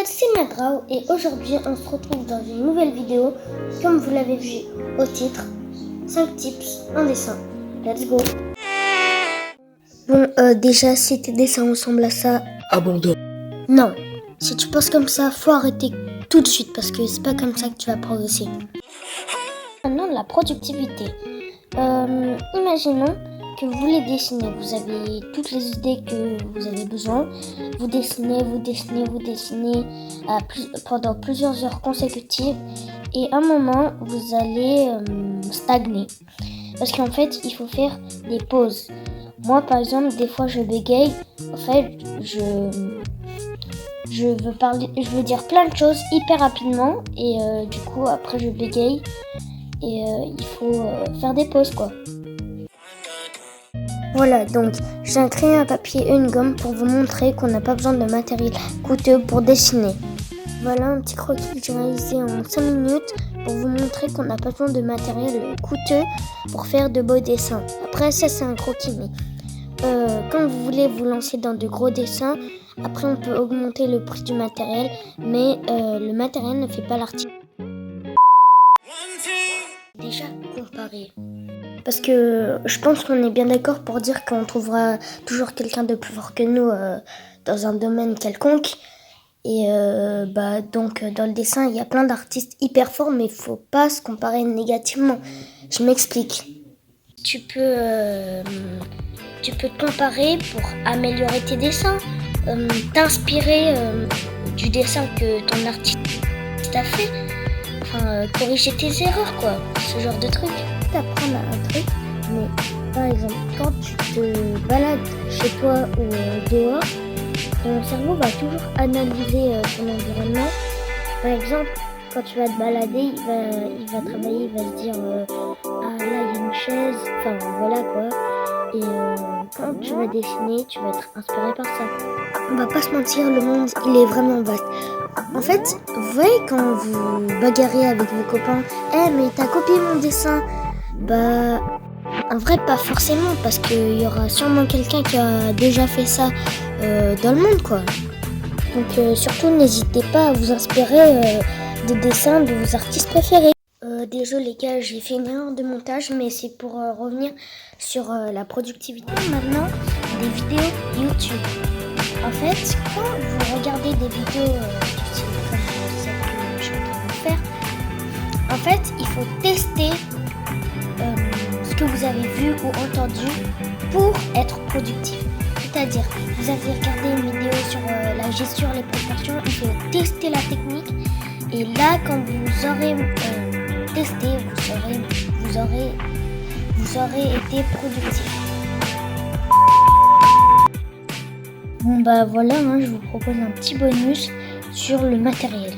C'est Magrao et aujourd'hui on se retrouve dans une nouvelle vidéo. Comme vous l'avez vu au titre, 5 tips en dessin. Let's go. Bon, déjà si tes dessins ressemblent à ça, abandonne. Non, si tu penses comme ça, faut arrêter tout de suite parce que c'est pas comme ça que tu vas progresser. Maintenant la productivité. Imaginons que vous voulez dessiner, vous avez toutes les idées que vous avez besoin, vous dessinez pendant plusieurs heures consécutives et à un moment vous allez stagner parce qu'en fait il faut faire des pauses. Moi par exemple des fois je bégaye, en fait je veux dire plein de choses hyper rapidement et du coup après je bégaye et il faut faire des pauses quoi. Voilà, donc j'ai un crayon à papier et une gomme pour vous montrer qu'on n'a pas besoin de matériel coûteux pour dessiner. Voilà un petit croquis que j'ai réalisé en 5 minutes pour vous montrer qu'on n'a pas besoin de matériel coûteux pour faire de beaux dessins. Après ça c'est un croquis, mais quand vous voulez vous lancer dans de gros dessins, après on peut augmenter le prix du matériel, mais le matériel ne fait pas l'artiste. Déjà comparer. Parce que je pense qu'on est bien d'accord pour dire qu'on trouvera toujours quelqu'un de plus fort que nous dans un domaine quelconque. Et donc dans le dessin, il y a plein d'artistes hyper forts, mais il ne faut pas se comparer négativement. Je m'explique. Tu peux te comparer pour améliorer tes dessins, t'inspirer du dessin que ton artiste a fait, corriger tes erreurs, quoi, ce genre de truc. T'apprendre un truc, mais par exemple, quand tu te balades chez toi ou dehors, ton cerveau va toujours analyser ton environnement. Par exemple, quand tu vas te balader, il va travailler, il va se dire ah là il y a une chaise, enfin voilà quoi. Et quand tu vas dessiner, tu vas être inspiré par ça. On va pas se mentir, le monde il est vraiment vaste. En fait, vous voyez quand vous bagarrez avec vos copains, mais t'as copié mon dessin. Bah, en vrai, pas forcément, parce qu'il y aura sûrement quelqu'un qui a déjà fait ça dans le monde, quoi. Donc, surtout, n'hésitez pas à vous inspirer des dessins de vos artistes préférés. Désolé les gars, j'ai fait une erreur de montage, mais c'est pour revenir sur la productivité. Maintenant, des vidéos YouTube. En fait, quand vous regardez des vidéos du style comme celle que je suis en train de faire, en fait, il faut tester ce que vous avez vu ou entendu pour être productif. C'est-à-dire, vous avez regardé une vidéo sur la gestion, les proportions, il faut tester la technique. Et là, quand vous aurez testé, vous aurez été productif. Bon bah voilà, je vous propose un petit bonus sur le matériel.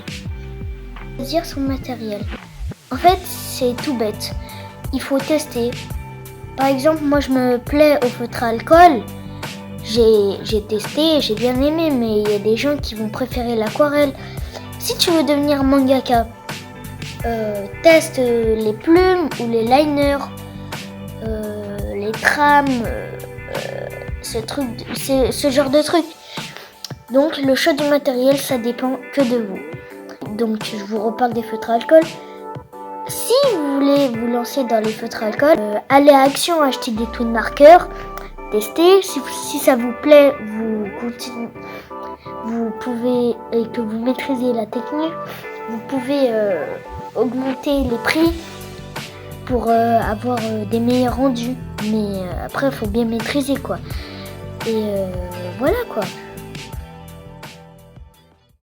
Choisir son matériel. En fait, c'est tout bête. Il faut tester. Par exemple, moi je me plais au feutre à alcool. J'ai testé, j'ai bien aimé, mais il y a des gens qui vont préférer l'aquarelle. Si tu veux devenir mangaka, teste les plumes ou les liners, les trames, ce genre de truc. Donc le choix du matériel, ça dépend que de vous. Donc je vous reparle des feutres à alcool. Si vous voulez vous lancer dans les feutres à alcool, allez à Action, achetez des twin marqueurs, testez. Si ça vous plaît, vous pouvez, et que vous maîtrisez la technique, vous pouvez augmenter les prix pour avoir des meilleurs rendus. Mais après, il faut bien maîtriser quoi. Et voilà quoi.